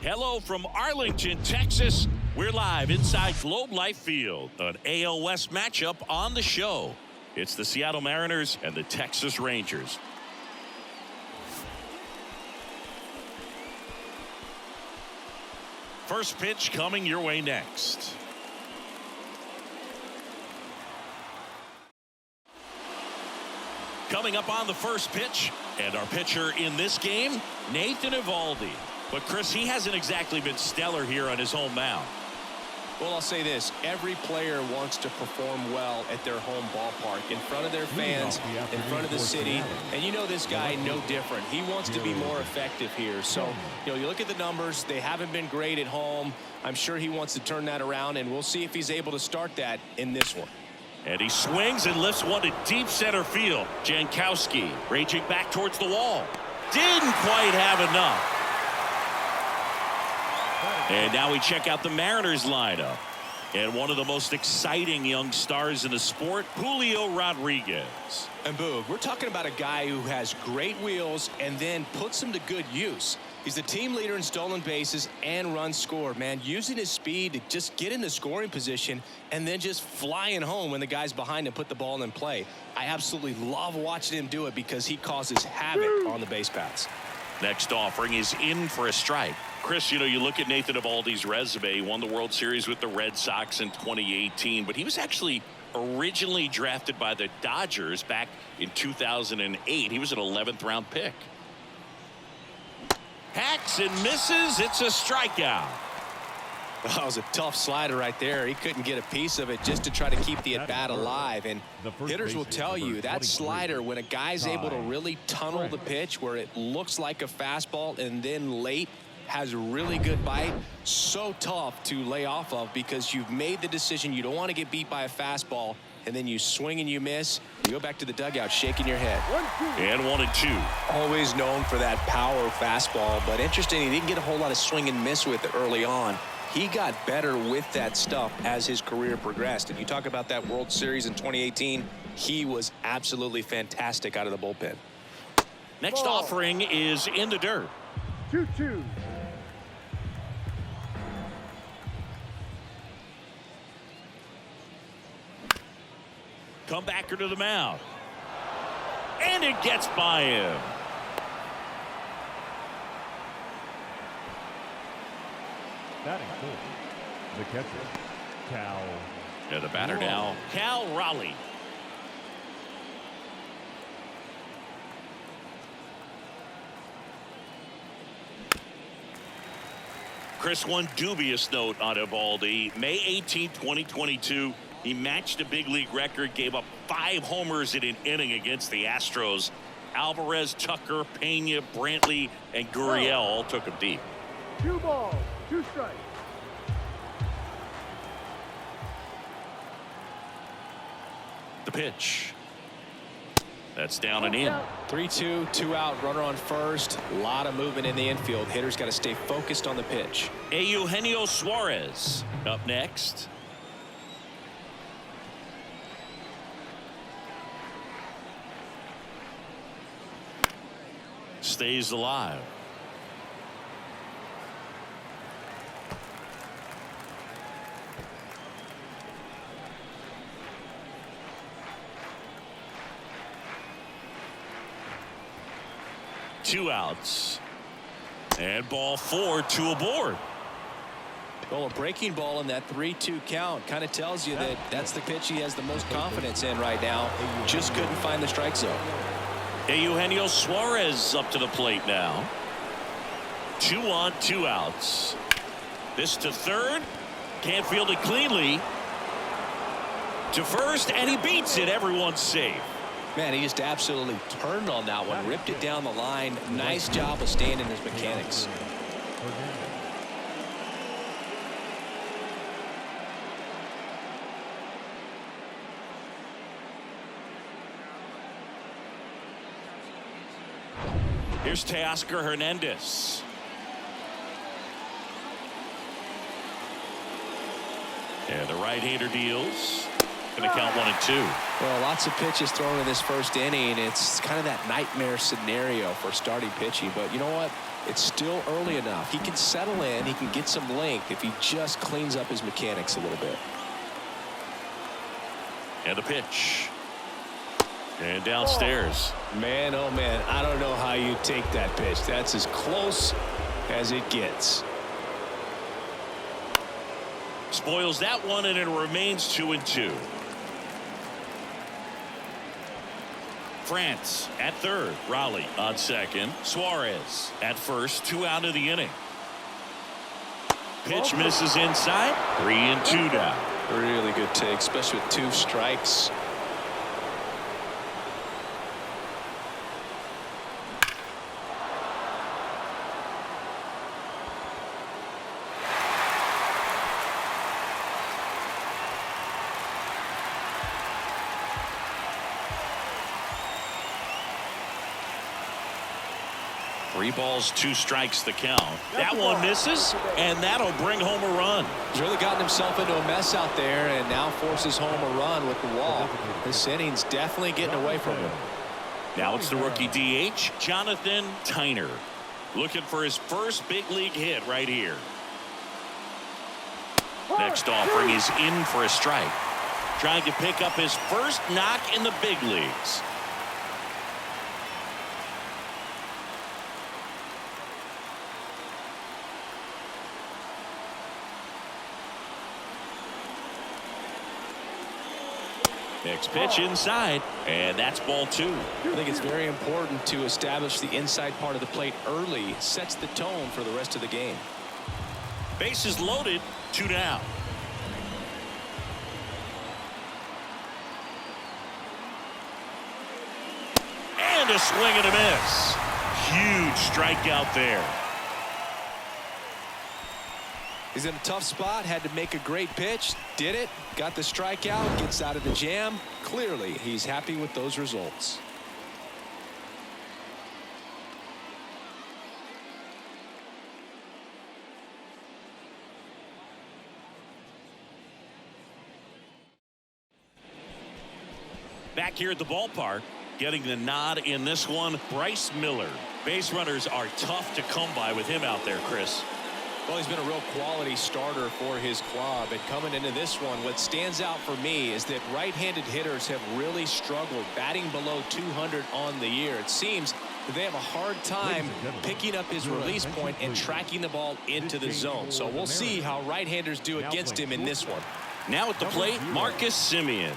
Hello from Arlington, Texas. We're live inside Globe Life Field, an AL West matchup on the show. It's the Seattle Mariners and the Texas Rangers. First pitch coming your way next. Coming up on the first pitch, and our pitcher in this game, Nathan Eovaldi. But Chris, he hasn't exactly been stellar here on his home mound. Well, I'll say this. Every player wants to perform well at their home ballpark, in front of their fans, in front of the city. And you know this guy no different. He wants to be more effective here. So, you look at the numbers. They haven't been great at home. I'm sure he wants to turn that around, and we'll see if he's able to start that in this one. And he swings and lifts one to deep center field. Jankowski raging back towards the wall. Didn't quite have enough. And now we check out the Mariners lineup. And one of the most exciting young stars in the sport, Julio Rodriguez. And Boog, we're talking about a guy who has great wheels and then puts them to good use. He's the team leader in stolen bases and runs scored, man. Using his speed to just get in the scoring position and then just flying home when the guy's behind him put the ball in play. I absolutely love watching him do it because he causes havoc on the base paths. Next offering is in for a strike. Chris, you look at Nathan Eovaldi's resume. He won the World Series with the Red Sox in 2018, but he was actually originally drafted by the Dodgers back in 2008. He was an 11th round pick. Hacks and misses. It's a strikeout. Well, that was a tough slider right there. He couldn't get a piece of it just to try to keep the at-bat alive. And hitters will tell you that slider, when a guy's able to really tunnel the pitch where it looks like a fastball and then late has a really good bite, so tough to lay off of because you've made the decision you don't want to get beat by a fastball, and then you swing and you miss. You go back to the dugout shaking your head. And 1-2. Always known for that power fastball, but interesting, he didn't get a whole lot of swing and miss with it early on. He got better with that stuff as his career progressed. And you talk about that World Series in 2018, he was absolutely fantastic out of the bullpen. Next offering is in the dirt. 2-2. Comebacker to the mound. And it gets by him. Batting fourth, the catcher, Cal. And the batter now, Cal Raleigh. Chris, one dubious note on Eovaldi. May 18, 2022, he matched a big league record, gave up 5 homers in an inning against the Astros. Alvarez, Tucker, Pena, Brantley, and Gurriel all took him deep. 2 balls, 2 strikes. The pitch. That's down and in. 3-2, 2 out, runner on first. A lot of movement in the infield. Hitters got to stay focused on the pitch. Eugenio Suarez up next. Stays alive. Two outs. And ball 4, 2 aboard. Well, a breaking ball in that 3-2 count kind of tells you that that's the pitch he has the most confidence in right now. Just couldn't find the strike zone. Eugenio Suarez up to the plate now. 2 on, 2 outs. This to third. Can't field it cleanly. To first, and he beats it. Everyone's safe. Man, he just absolutely turned on that one, ripped it down the line. Nice job of staying in his mechanics. Here's Teoscar Hernandez. And the right-hander deals. And the count 1-2. Well, lots of pitches thrown in this first inning. It's kind of that nightmare scenario for starting pitching. But you know what? It's still early enough. He can settle in. He can get some length if he just cleans up his mechanics a little bit. And the pitch. And downstairs. Man, oh man, I don't know how you take that pitch. That's as close as it gets. Spoils that one, and it remains 2-2. France at third. Raleigh on second. Suarez at first. 2 out of the inning. Pitch misses inside. 3-2 now. Really good take, especially with 2 strikes. Three balls, 2 strikes the count. That one misses, and that'll bring home a run. He's really gotten himself into a mess out there and now forces home a run with the wall. This inning's definitely getting away from him. Now it's the rookie DH, Jonathan Tyner, looking for his first big league hit right here. Next offering is in for a strike. Trying to pick up his first knock in the big leagues. Next pitch inside, and that's ball 2. I think it's very important to establish the inside part of the plate early. Sets the tone for the rest of the game. Bases loaded, 2 down. And a swing and a miss. Huge strikeout there. He's in a tough spot, had to make a great pitch, did it, got the strikeout, gets out of the jam. Clearly, he's happy with those results. Back here at the ballpark, getting the nod in this one, Bryce Miller. Base runners are tough to come by with him out there, Chris. Well, he's been a real quality starter for his club. And coming into this one, what stands out for me is that right-handed hitters have really struggled batting below 200 on the year. It seems that they have a hard time picking up his release point and tracking the ball into the zone. So we'll see how right-handers do against him in this one. Now at the plate, Marcus Semien.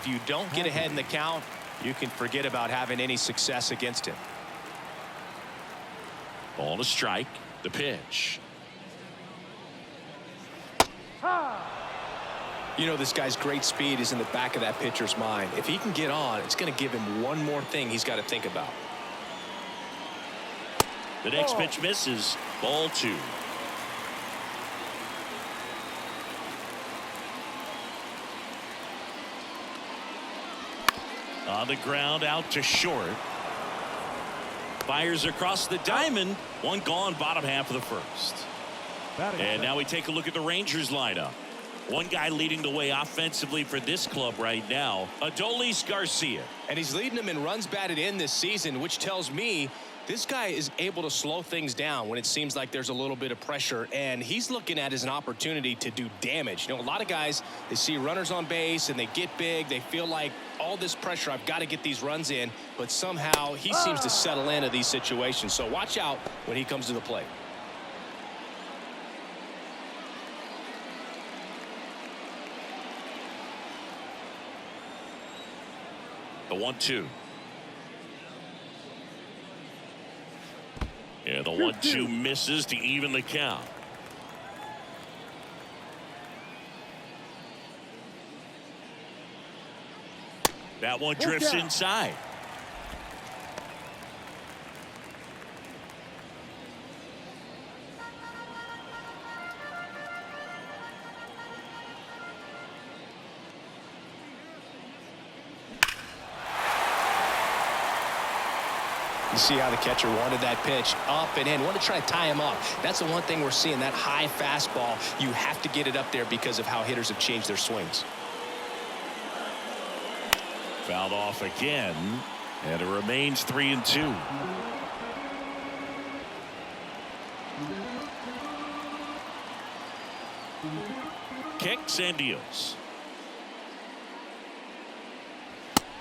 If you don't get ahead in the count, you can forget about having any success against him. Ball to strike. The pitch. You know, this guy's great speed is in the back of that pitcher's mind. If he can get on, it's going to give him one more thing he's got to think about. The next pitch misses. Ball 2. On the ground, out to short. Fires across the diamond. One gone, bottom half of the first. And now we take a look at the Rangers lineup. One guy leading the way offensively for this club right now, Adolis Garcia. And he's leading them in runs batted in this season, which tells me this guy is able to slow things down when it seems like there's a little bit of pressure, and he's looking at it as an opportunity to do damage. You know, a lot of guys, they see runners on base and they get big. They feel like all this pressure, I've got to get these runs in, but somehow he seems to settle into these situations. So watch out when he comes to the plate. The 1-2. Yeah, the 1-2 misses to even the count. That one drifts inside. You see how the catcher wanted that pitch up and in. Want to try to tie him up. That's the one thing we're seeing, that high fastball. You have to get it up there because of how hitters have changed their swings. Fouled off again, and it remains 3-2. Kicks and deals.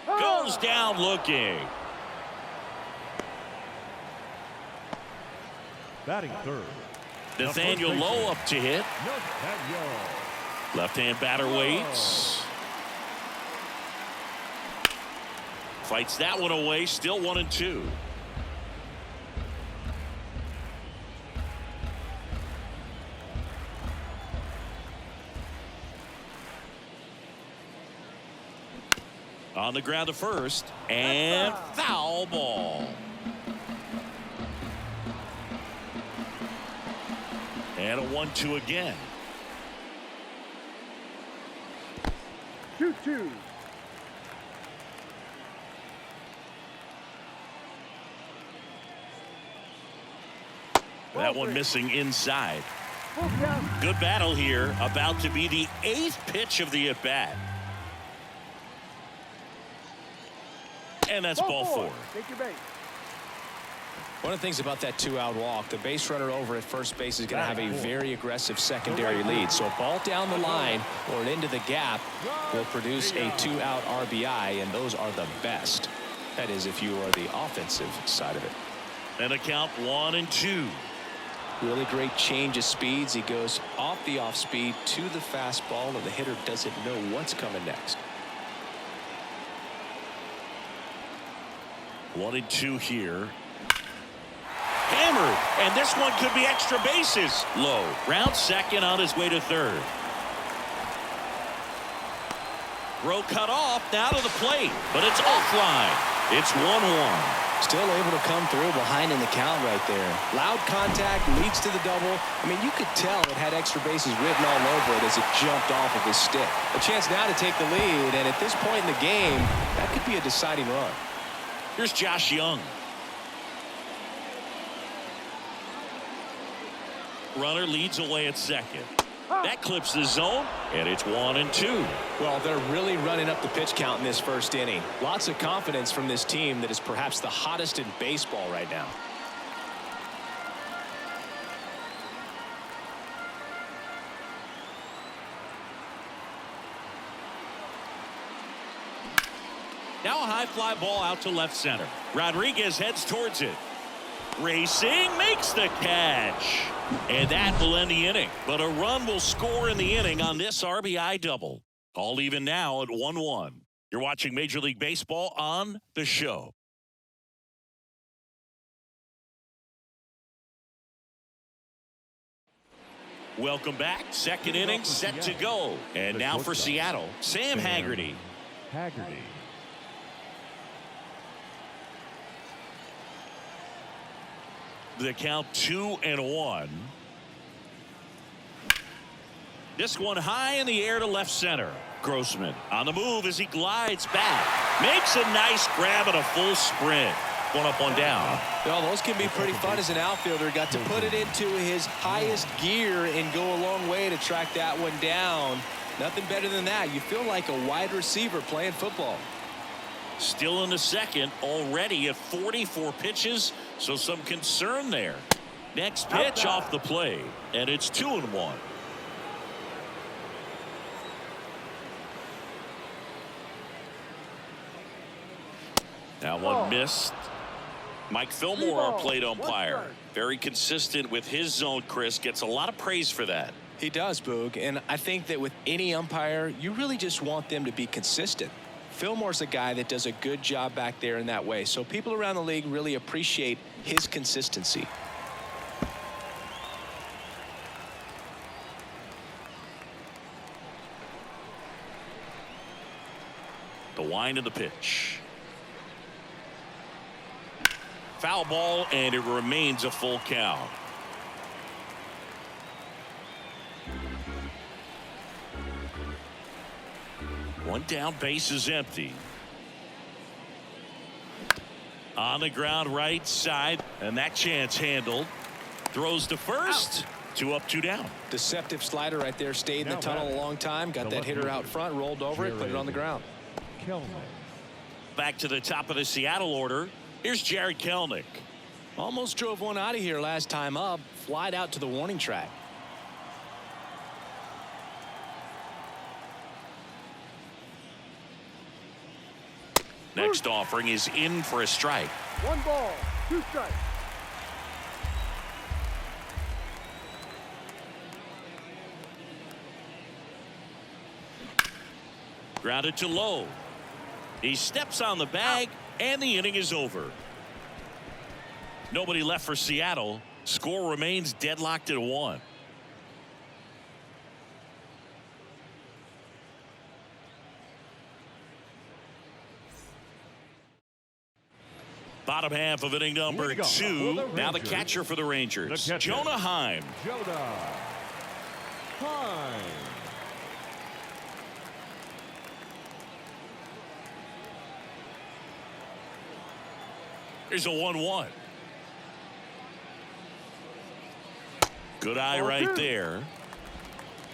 Goes down looking. Batting third. Nathaniel Lowe up to hit. Nathaniel. Left-hand batter waits. Fights that one away. Still 1-2. On the ground to first, and foul ball. And a 1-2 again. 2-2. That one missing inside. Full count. Good battle here. About to be the 8th pitch of the at-bat. And that's ball 4. Take your base. One of the things about that 2-out walk, the base runner over at first base is going to have a very aggressive secondary lead. So a ball down the line or into the gap will produce a 2-out RBI, and those are the best. That is, if you are the offensive side of it. And a count 1-2. Really great change of speeds. He goes off the off speed to the fastball, and the hitter doesn't know what's coming next. 1-2 here. Hammered, and this one could be extra bases. Low, round second on his way to third. Throw cut off, now to the plate, but it's offline. It's 1-1. Still able to come through behind in the count right there. Loud contact leads to the double. I mean, you could tell it had extra bases written all over it as it jumped off of his stick. A chance now to take the lead, and at this point in the game, that could be a deciding run. Here's Josh Young. Runner leads away at second. That clips the zone, and it's 1-2. Well, they're really running up the pitch count in this first inning. Lots of confidence from this team that is perhaps the hottest in baseball right now. Now a high fly ball out to left center. Rodriguez heads towards it. Racing, makes the catch. And that will end the inning. But a run will score in the inning on this RBI double. All even now at 1-1. You're watching Major League Baseball on The Show. Welcome back. Second inning set to go. And now for Seattle, Sam Haggerty. Haggerty. The count 2-1. This one high in the air to left center. Grossman on the move as he glides back. Makes a nice grab and a full sprint. One up, one down. Well, those can be pretty fun as an outfielder. Got to put it into his highest gear and go a long way to track that one down. Nothing better than that. You feel like a wide receiver playing football. Still in the second, already at 44 pitches, so some concern there. Next pitch off the play, and it's 2-1. Now one missed. Mike Fillmore, our plate umpire, very consistent with his zone. Chris gets a lot of praise for that. He does, Boog, and I think that with any umpire, you really just want them to be consistent. Fillmore's a guy that does a good job back there in that way, so people around the league really appreciate his consistency. The wind of the pitch. Foul ball, and it remains a full count. One down, base is empty. On the ground right side, and that chance handled. Throws to first. 2 up, 2 down. Deceptive slider right there. Stayed in the tunnel a long time. Got that hitter out front, rolled over it, put it on the ground. Kelman. back to the top of the Seattle order. Here's Jared Kelenic. Almost drove one out of here last time up. Flied out to the warning track. Next offering is in for a strike. 1 ball, 2 strikes. Grounded to low. He steps on the bag, and the inning is over. Nobody left for Seattle. Score remains deadlocked at 1. Bottom half of inning number 2. Now the catcher for the Rangers, Jonah Heim. Jonah Heim. Here's a 1-1. Good eye right there.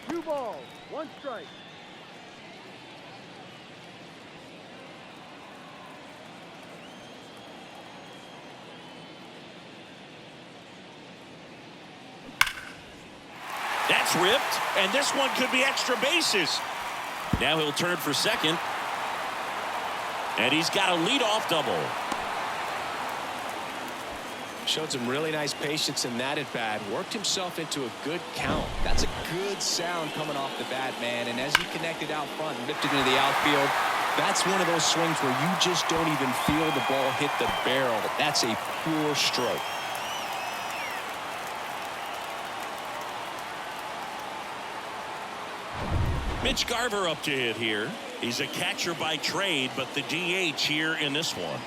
2 balls, 1 strike. That's ripped, and this one could be extra bases. Now he'll turn for second. And he's got a leadoff double. Showed some really nice patience in that at bat. Worked himself into a good count. That's a good sound coming off the bat, man. And as he connected out front and ripped it into the outfield, that's one of those swings where you just don't even feel the ball hit the barrel. That's a pure stroke. Mitch Garver up to hit here. He's a catcher by trade, but the DH here in this one.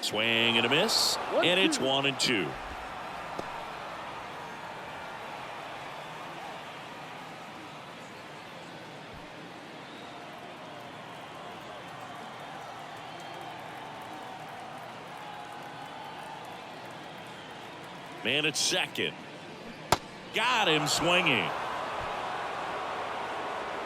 Swing and a miss, and it's 1-2. Man at second. Got him swinging.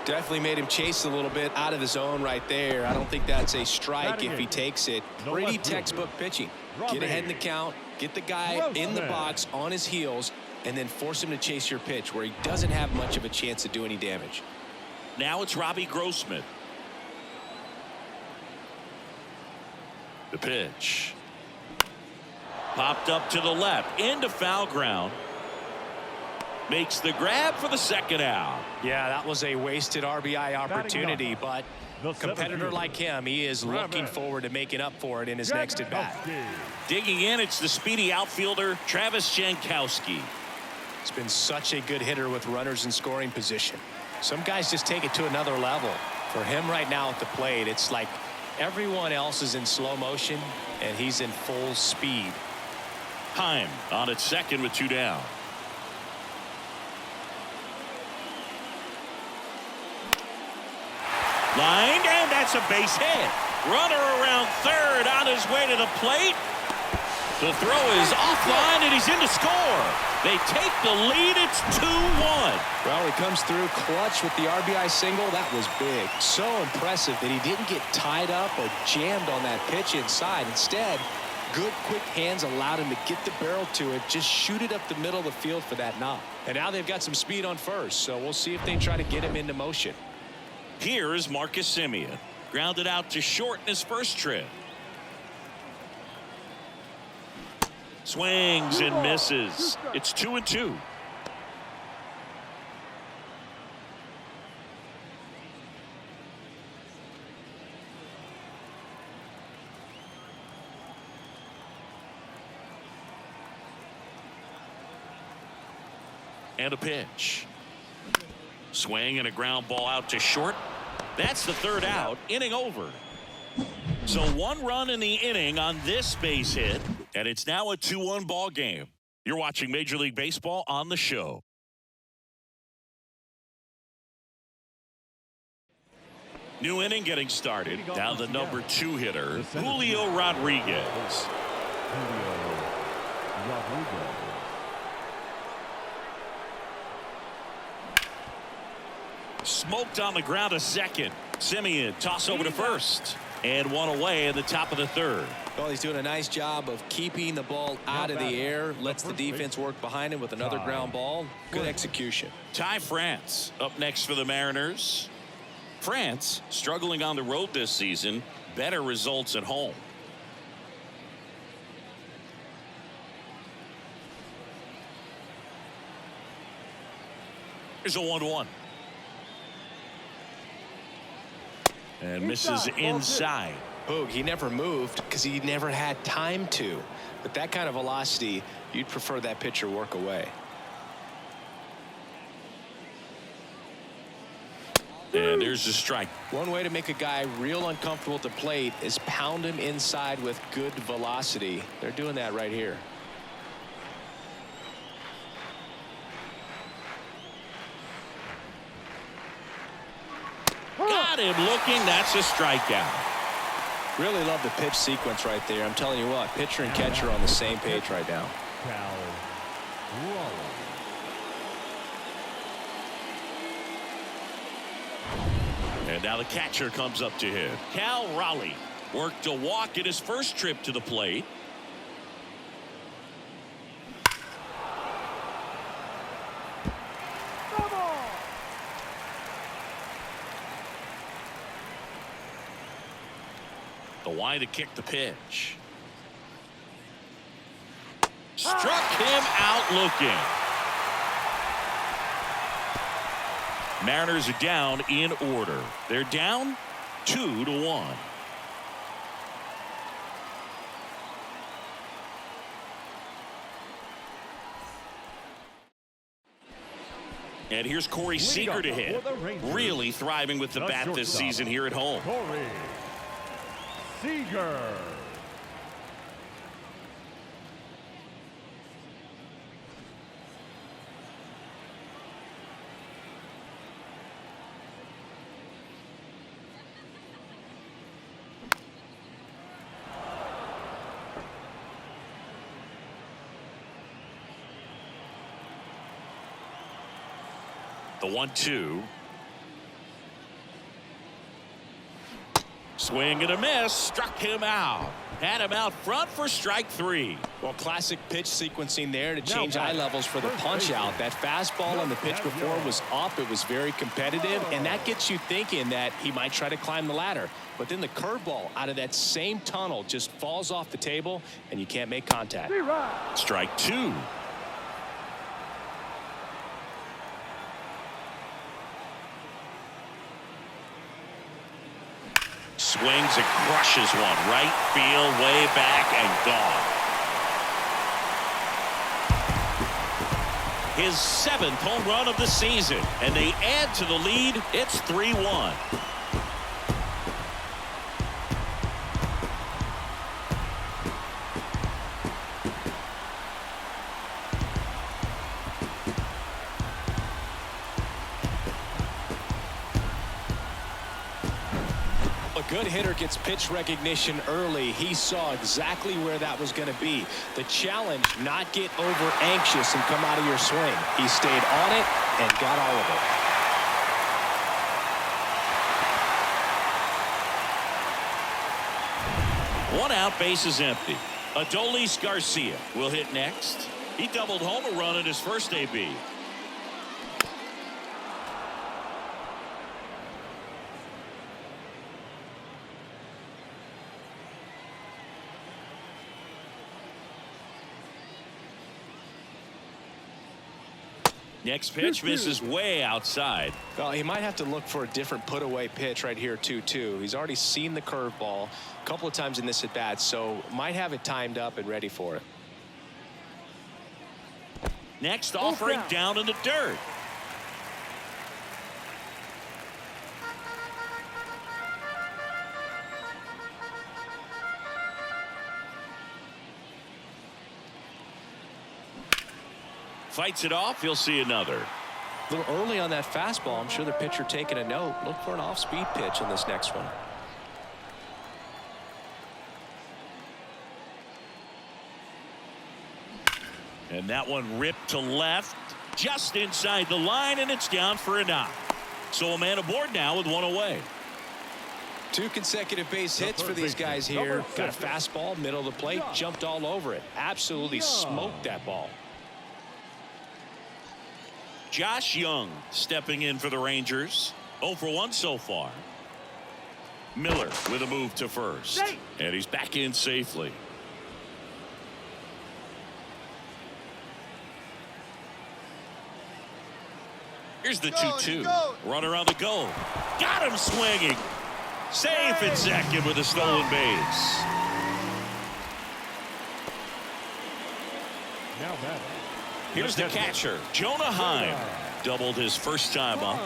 Definitely made him chase a little bit out of the zone right there. I don't think that's a strike if he takes it. Pretty textbook pitching. Get ahead in the count, get the guy in the box on his heels, and then force him to chase your pitch where he doesn't have much of a chance to do any damage. Now it's Robbie Grossman. The pitch. Popped up to the left into foul ground. Makes the grab for the second out. Yeah, that was a wasted RBI opportunity, but a competitor like him, he is looking forward to making up for it in his next at bat. Digging in, it's the speedy outfielder Travis Jankowski. It's been such a good hitter with runners in scoring position. Some guys just take it to another level. For him right now at the plate, it's like everyone else is in slow motion and he's in full speed. Heim on at second with 2 down. Lined, and that's a base hit. Runner around third on his way to the plate. The throw is offline, and he's in to score. They take the lead. It's 2-1. Well, he comes through clutch with the RBI single. That was big. So impressive that he didn't get tied up or jammed on that pitch inside. Instead, good quick hands allowed him to get the barrel to it, just shoot it up the middle of the field for that knock. And now they've got some speed on first, so we'll see if they try to get him into motion. Here is Marcus Semien. Grounded out to short in his first trip. Swings and misses. It's 2-2. And a pitch. Swing and a ground ball out to short. That's the third out. Inning over. So 1 run in the inning on this base hit, and it's now a 2-1 ball game. You're watching Major League Baseball on the show. New inning getting started. Now the number 2 hitter, Julio Rodriguez. Smoked on the ground a second. Simeon toss over to first. And one away in the top of the third. Well, he's doing a nice job of keeping the ball out of the air. Lets the defense work behind him with another ground ball. Good execution. Ty France up next for the Mariners. France struggling on the road this season. Better results at home. Here's a 1-1. And misses inside. Boog, he never moved because he never had time to. With that kind of velocity, you'd prefer that pitcher work away. And there's a strike. One way to make a guy real uncomfortable at the plate is pound him inside with good velocity. They're doing that right here. Got him looking. That's a strikeout. Really love the pitch sequence right there. I'm telling you what, pitcher and catcher are on the same page right now. And now the catcher comes up to him. Cal Raleigh worked a walk in his first trip to the plate. The wide to kick the pitch. Struck him out looking. Mariners are down in order. They're down 2-1. And here's Corey Seager to hit. Really thriving with the bat this season here at home. Corey Seager. The 1-2. Swing and a miss. Struck him out. Had him out front for strike 3. Well, classic pitch sequencing there to change eye levels for the punch out. That fastball on the pitch before was up. It was very competitive, and that gets you thinking that he might try to climb the ladder. But then the curveball out of that same tunnel just falls off the table, and you can't make contact. Strike 2. Swings and crushes one. Right field, way back, and gone. His 7th home run of the season, and they add to the lead. It's 3-1. A good hitter gets pitch recognition early. He saw exactly where that was going to be. The challenge, not get over anxious and come out of your swing. He stayed on it and got all of it. 1 out, bases empty. Adolis Garcia will hit next. He doubled home a run in his first AB. Next pitch misses way outside. Well, he might have to look for a different put-away pitch right here, too. He's already seen the curveball a couple of times in this at-bat, so might have it timed up and ready for it. Next offering down in the dirt. Fights it off. He'll see another. A little early on that fastball. I'm sure the pitcher taking a note. Look for an off-speed pitch in this next one. And that one ripped to left, just inside the line, and it's down for a knock. So a man aboard now with one away. 2 consecutive base hits for these guys here. Got a fastball, middle of the plate, jumped all over it. Absolutely smoked that ball. Josh Young stepping in for the Rangers. 0 for 1 so far. Miller with a move to first. And he's back in safely. Here's the 2-2. Runner on the go. Got him swinging. Safe at second with a stolen base. Here's the catcher, Jonah Heim. Doubled his first time up.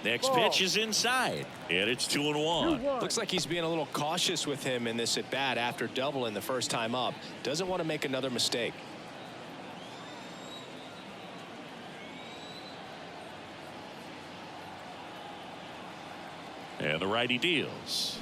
Next pitch is inside, and it's 2-1. Looks like he's being a little cautious with him in this at bat after doubling the first time up. Doesn't want to make another mistake. And the righty deals.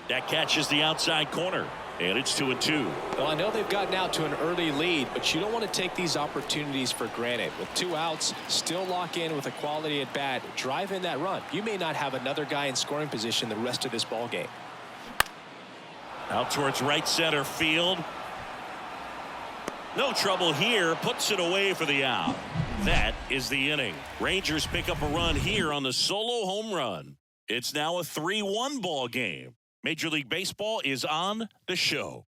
That catches the outside corner, and it's 2-2. Well, I know they've gotten out to an early lead, but you don't want to take these opportunities for granted. With 2 outs, still lock in with a quality at bat, drive in that run. You may not have another guy in scoring position the rest of this ball game. Out towards right center field. No trouble here, puts it away for the out. That is the inning. Rangers pick up a run here on the solo home run. It's now a 3-1 ball game. Major League Baseball is on the show.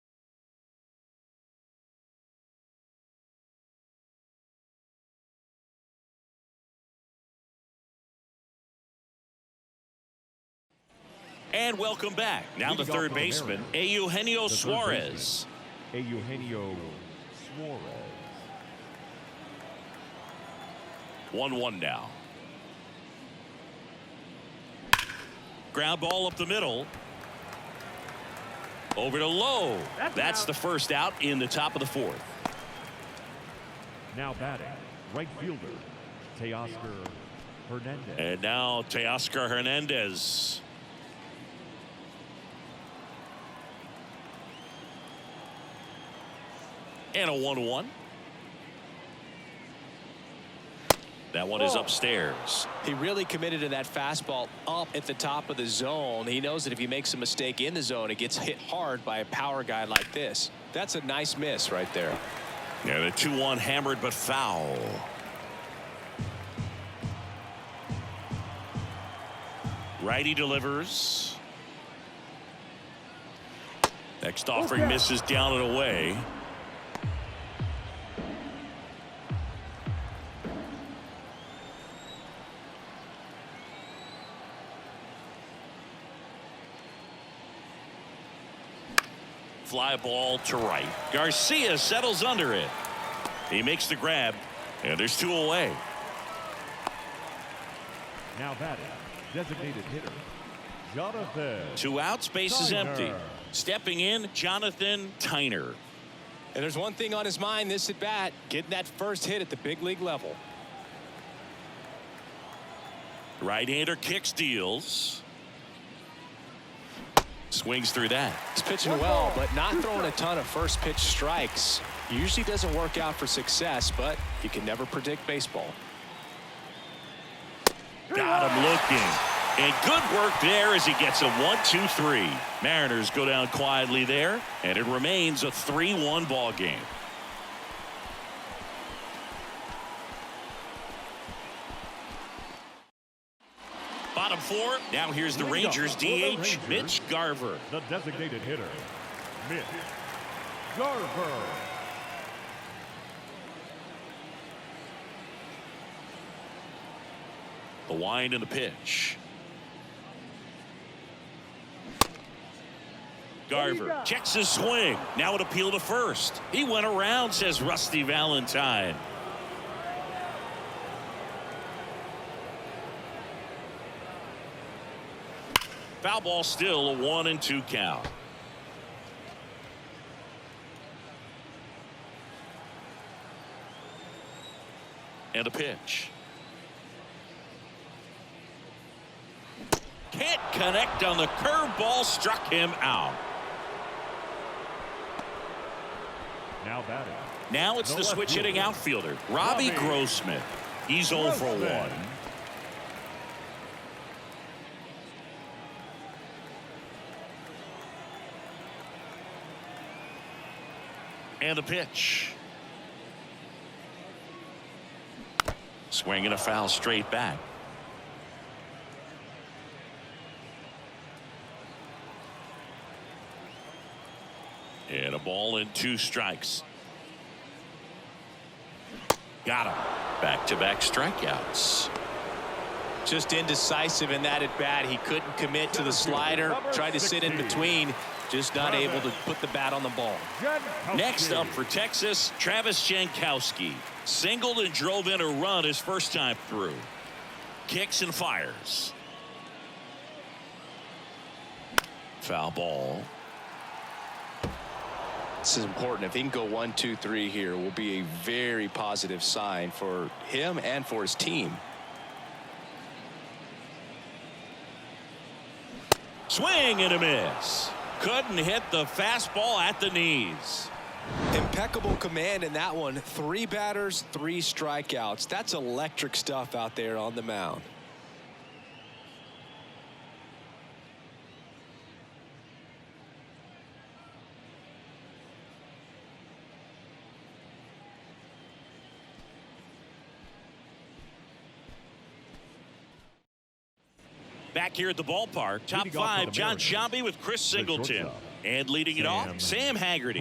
And welcome back. Now the third baseman, Eugenio Suarez. Eugenio Suarez. 1-1 now. Ground ball up the middle. Over to Lowe. That's the first out in the top of the 4th. Now batting, right fielder, Teoscar Hernandez. And now Teoscar Hernandez. And a 1-1. That one is upstairs. He really committed to that fastball up at the top of the zone. He knows that if he makes a mistake in the zone, it gets hit hard by a power guy like this. That's a nice miss right there. And a 2-1 hammered but foul. Righty delivers. Next offering misses down and away. Fly ball to right. Garcia settles under it. He makes the grab, and there's 2 away. Now batting, designated hitter, Jonathan. 2 outs, base is empty. Stepping in, Jonathan Tyner. And there's one thing on his mind this at bat, getting that first hit at the big league level. Right-hander kicks, deals. Swings through that. He's pitching well, but not throwing a ton of first pitch strikes. Usually doesn't work out for success, but you can never predict baseball. Got him looking. And good work there as he gets a 1-2-3. Mariners go down quietly there, and it remains a 3-1 ball game. Bottom 4. Now here's the Rangers DH, Mitch Garver. The designated hitter, Mitch Garver. The wind and the pitch. Garver checks his swing. Now an appeal to first. He went around, says Rusty Valentine. Foul ball, still a 1-2 count. And a pitch. Can't connect on the curveball, struck him out. Now batting. Now it's the switch hitting outfielder, Robbie Grossman. He's 0 for 1. And the pitch. Swinging a foul straight back. And a ball and 2 strikes. Got him. Back-to-back strikeouts. Just indecisive in that at bat. He couldn't commit to the slider. Tried to sit in between. Just not able to put the bat on the ball. Next up for Texas, Travis Jankowski. Singled and drove in a run his first time through. Kicks and fires. Foul ball. This is important. If he can go 1, 2, 3 here, will be a very positive sign for him and for his team. Swing and a miss. Couldn't hit the fastball at the knees. Impeccable command in that one. 3 batters, 3 strikeouts. That's electric stuff out there on the mound. Back here at the ballpark, top 5, John Sciambi with Chris Singleton. And leading it off, Sam Haggerty.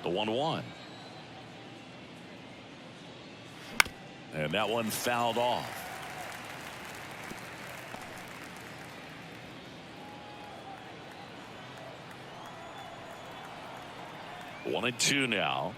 The 1-1. And that one fouled off. One and 2 now.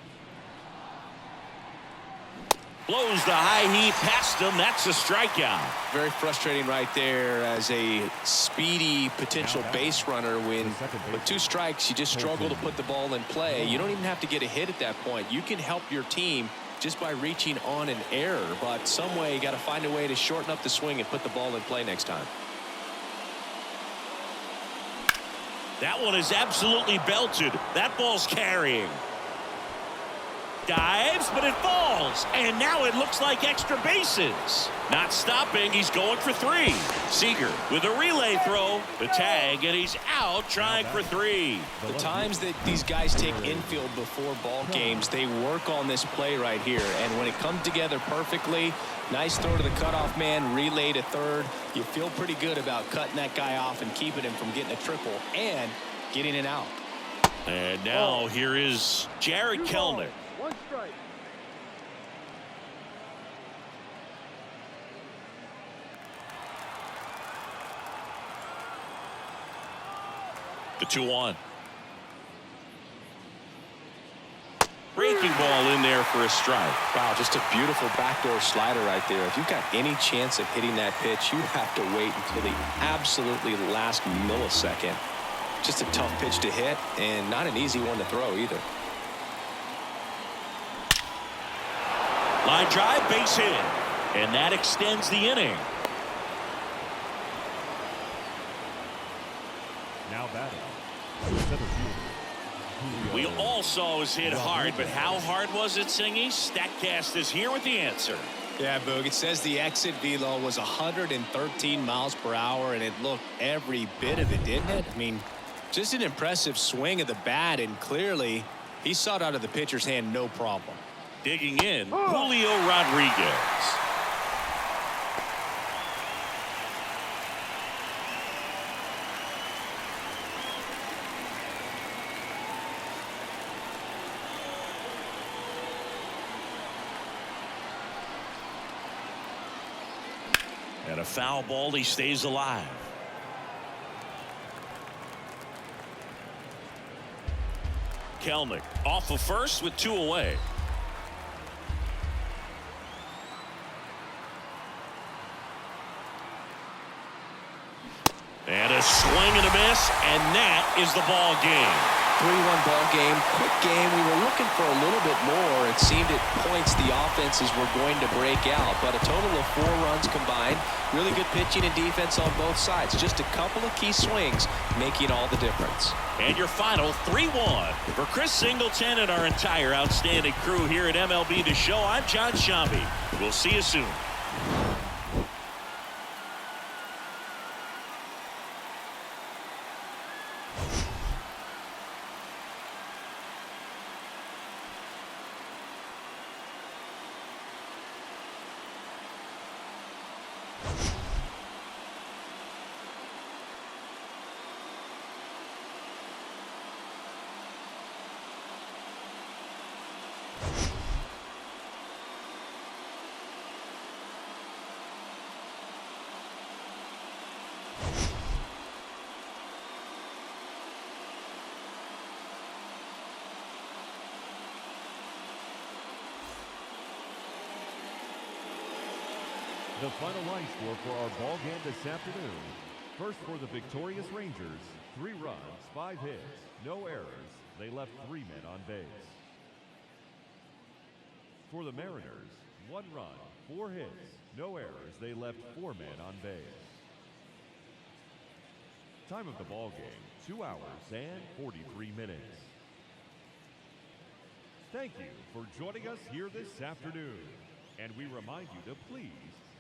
Blows the high heat past him. That's a strikeout. Very frustrating right there as a speedy potential base runner. When with 2 strikes, you just struggle to put the ball in play. You don't even have to get a hit at that point. You can help your team just by reaching on an error. But some way, you got to find a way to shorten up the swing and put the ball in play next time. That one is absolutely belted. That ball's carrying. Dives, but it falls. And now it looks like extra bases. Not stopping. He's going for 3. Seager with a relay throw. The tag, and he's out trying for 3. The times that these guys take infield before ball games, they work on this play right here. And when it comes together perfectly, nice throw to the cutoff man, relay to third. You feel pretty good about cutting that guy off and keeping him from getting a triple and getting it out. And now here is Jared Kelenic. 1 strike. The 2-1. Breaking ball in there for a strike. Wow, just a beautiful backdoor slider right there. If you've got any chance of hitting that pitch, you have to wait until the absolutely last millisecond. Just a tough pitch to hit and not an easy one to throw either. Line drive, base hit. And that extends the inning. Now batting. Center fielder. We all saw his hit hard, but how hard was it, Singy? StatCast is here with the answer. Yeah, Boog, it says the exit velo was 113 miles per hour, and it looked every bit of it, didn't it? I mean, just an impressive swing of the bat, and clearly he saw it out of the pitcher's hand no problem. Digging in, Julio Rodriguez. And a foul ball, he stays alive. Kelenic off of first with 2 away. And a swing and a miss, and that is the ball game. 3-1 ball game. Quick game. We were looking for a little bit more. It seemed at points the offenses were going to break out, but a total of 4 runs combined. Really good pitching and defense on both sides. Just a couple of key swings making all the difference. And your final 3-1. For Chris Singleton and our entire outstanding crew here at MLB The Show, I'm John Shambi. We'll see you soon. The final line score for our ball game this afternoon. First for the victorious Rangers, 3 runs, 5 hits, no errors. They left 3 men on base. For the Mariners, 1 run, 4 hits, no errors. They left 4 men on base. Time of the ball game, 2 hours and 43 minutes. Thank you for joining us here this afternoon. And we remind you to please